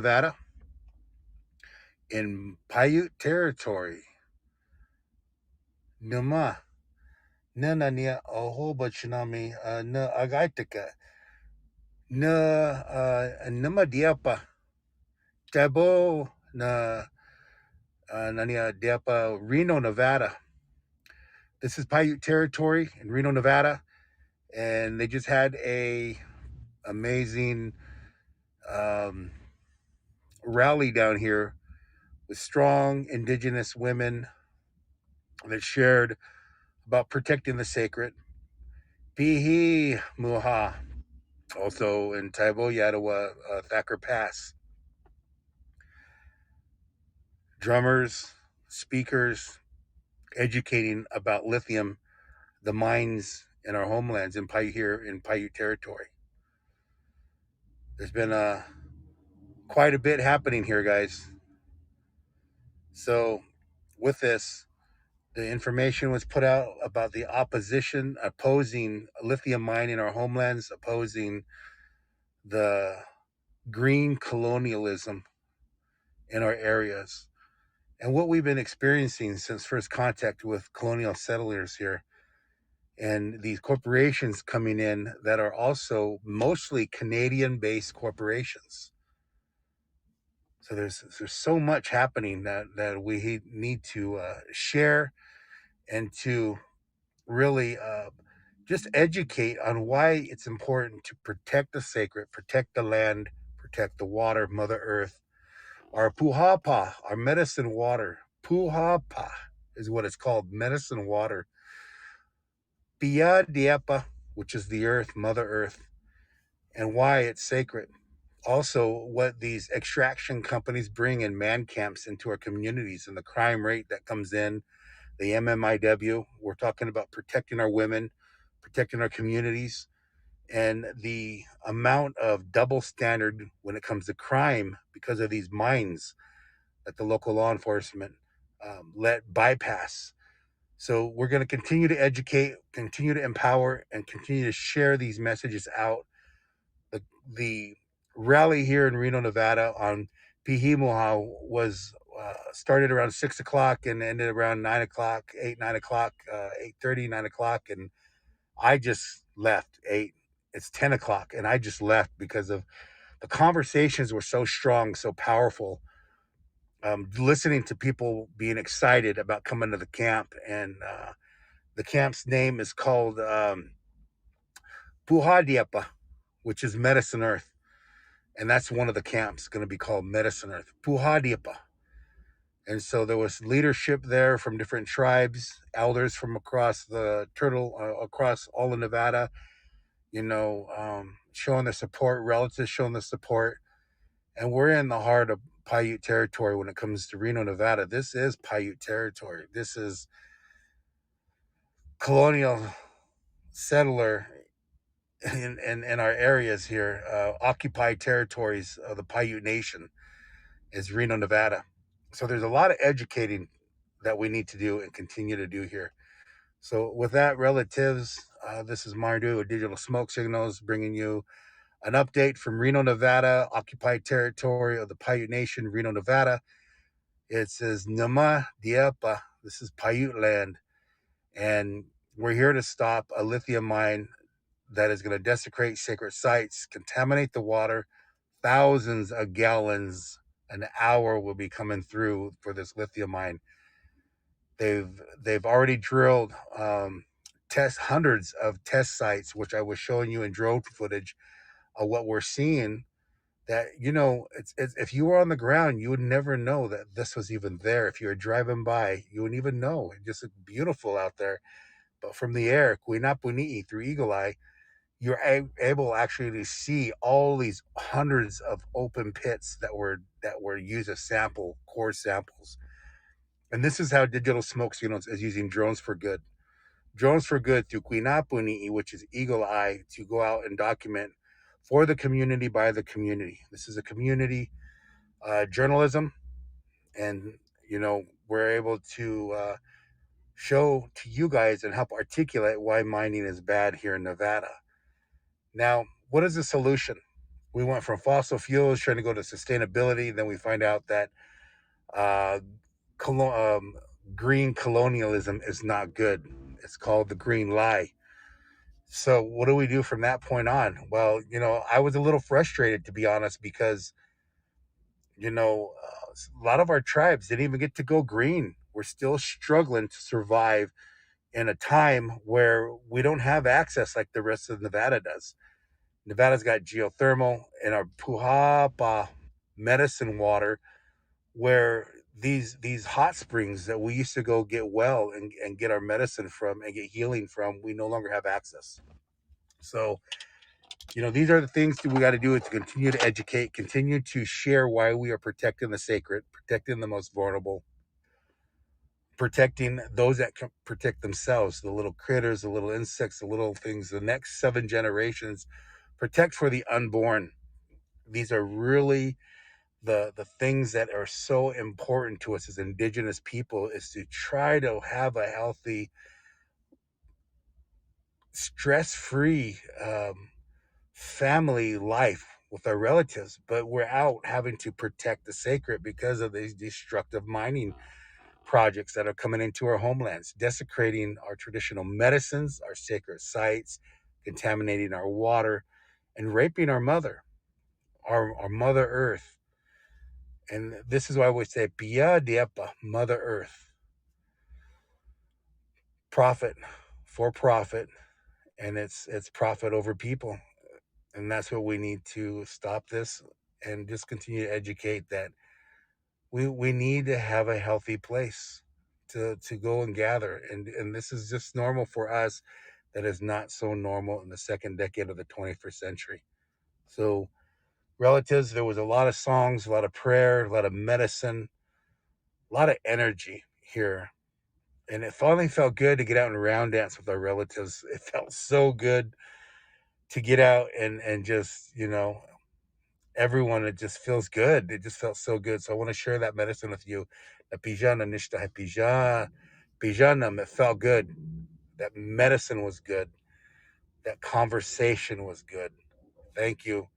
Nevada in Paiute territory. Numa Nania Ohobachinami Na Agaitika Na Nama Diapa Tabo na Nania Diapa Reno, Nevada. This is Paiute territory in Reno, Nevada, and they just had a amazing um, rally down here with strong indigenous women that shared about protecting the sacred. Peehee-Muha, also in Taibo, Yadawa, Thacker Pass. Drummers, speakers, educating about lithium, the mines in our homelands in Paiute territory. There's been quite a bit happening here, guys. So with this, the information was put out about the opposition opposing lithium mining in our homelands, opposing the green colonialism in our areas, and what we've been experiencing since first contact with colonial settlers here, and these corporations coming in that are also mostly Canadian-based corporations. So there's so much happening that we need to share and to really just educate on why it's important to protect the sacred, protect the land, protect the water, Mother Earth, our puhapa, our medicine water. Puhapa is what it's called, medicine water. Pia Diepa, which is the earth, Mother Earth, and why it's sacred. Also, what these extraction companies bring in man camps into our communities and the crime rate that comes in, the MMIW. We're talking about protecting our women, protecting our communities, and the amount of double standard when it comes to crime because of these mines that the local law enforcement let bypass. So we're going to continue to educate, continue to empower, and continue to share these messages out. The rally here in Reno, Nevada on Peehee-Muha was started around 6 o'clock and ended around 9 o'clock, 8, 9 o'clock, 8:30, 9 o'clock. And I just left 8. It's 10 o'clock. And I just left because of the conversations were so strong, so powerful. Listening to people being excited about coming to the camp. And the camp's name is called Puhadiepa, which is Medicine Earth. And that's one of the camps going to be called Medicine Earth, Puhadiepa. And so there was leadership there from different tribes, elders from across the across all of Nevada, showing the support, relatives showing the support. And we're in the heart of Paiute territory when it comes to Reno, Nevada. This is Paiute territory. This is colonial settler in our areas here, occupied territories of the Paiute Nation is Reno, Nevada. So there's a lot of educating that we need to do and continue to do here. So with that, relatives, this is Mardu with Digital Smoke Signals bringing you an update from Reno, Nevada, occupied territory of the Paiute Nation, Reno, Nevada. It says Nama Diepa. This is Paiute land. And we're here to stop a lithium mine that is going to desecrate sacred sites, contaminate the water. Thousands of gallons an hour will be coming through for this lithium mine. They've already drilled hundreds of test sites, which I was showing you in drone footage of what we're seeing. That it's if you were on the ground, you would never know that this was even there. If you were driving by, you wouldn't even know. It just looked beautiful out there. But from the air, Kuinapuni'i through Eagle Eye, you're able actually to see all these hundreds of open pits that were used as core samples. And this is how Digital Smoke Signals is using drones for good. Drones for good through Kuinapuni'i, which is Eagle Eye, to go out and document for the community by the community. This is a community journalism, and we're able to show to you guys and help articulate why mining is bad here in Nevada. Now, what is the solution? We went from fossil fuels trying to go to sustainability. Then we find out that uh, colo- um, green colonialism is not good. It's called the green lie. So what do we do from that point on? Well, I was a little frustrated, to be honest, because a lot of our tribes didn't even get to go green. We're still struggling to survive in a time where we don't have access like the rest of Nevada does. Nevada's got geothermal and our Puhapa medicine water, where these hot springs that we used to go get well and get our medicine from and get healing from, we no longer have access. So, these are the things that we got to do, is to continue to educate, continue to share why we are protecting the sacred, protecting the most vulnerable, protecting those that can protect themselves, the little critters, the little insects, the little things, the next 7 generations, protect for the unborn. These are really the things that are so important to us as indigenous people, is to try to have a healthy, stress-free family life with our relatives, but we're out having to protect the sacred because of these destructive mining projects that are coming into our homelands, desecrating our traditional medicines, our sacred sites, contaminating our water, and raping our mother, our Mother Earth. And this is why we say Pia Diepa, Mother Earth, profit for profit, and it's profit over people. And that's what we need to stop this, and just continue to educate that we need to have a healthy place to go and gather, and this is just normal for us. That is not so normal in the second decade of the 21st century. So, relatives, there was a lot of songs, a lot of prayer, a lot of medicine, a lot of energy here. And it finally felt good to get out and round dance with our relatives. It felt so good to get out and just, everyone, it just feels good. It just felt so good. So I want to share that medicine with you. The pijana nishta pijanam, it felt good. That medicine was good. That conversation was good. Thank you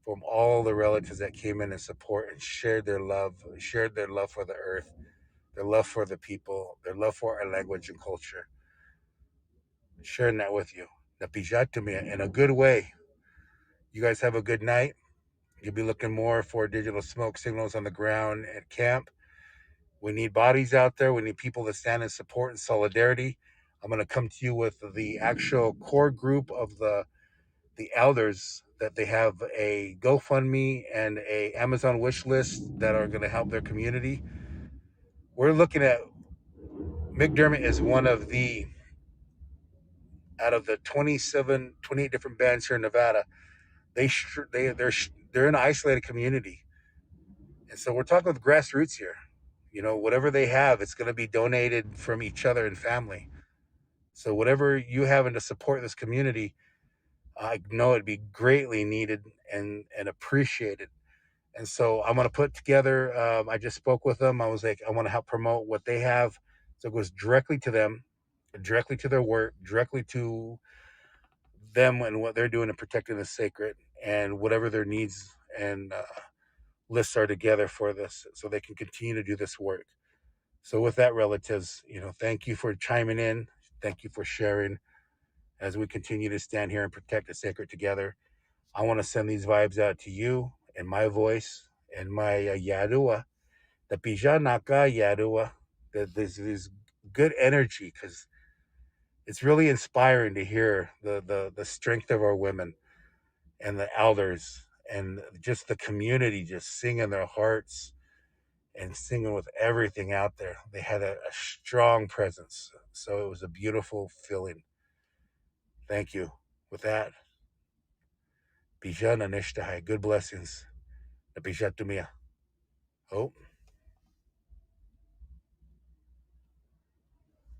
from all the relatives that came in and support and shared their love for the earth, their love for the people, their love for our language and culture. Sharing that with you. Napijatumi in a good way. You guys have a good night. You'll be looking more for digital smoke signals on the ground at camp. We need bodies out there. We need people to stand in support and solidarity. I'm going to come to you with the actual core group of the elders, that they have a GoFundMe and a Amazon wish list that are going to help their community. We're looking at McDermott is one of the, out of the 28 different bands here in Nevada. They're in an isolated community, and so we're talking with grassroots here. Whatever they have, it's going to be donated from each other and family. So whatever you have to support this community, I know it'd be greatly needed and appreciated. And so I'm going to put together. I just spoke with them. I was like, I want to help promote what they have, so it goes directly to them, directly to their work, directly to them and what they're doing in protecting the sacred, and whatever their needs and lists are together for this, so they can continue to do this work. So with that, relatives, thank you for chiming in. Thank you for sharing as we continue to stand here and protect the sacred together. I want to send these vibes out to you in my voice and my Yarua, the Pijanaka Yarua, this good energy, because it's really inspiring to hear the strength of our women and the elders and just the community just singing their hearts and singing with everything out there. They had a strong presence. So it was a beautiful feeling. Thank you. With that, Bijana Nishtahai, good blessings. Bijat Dumia. Oh.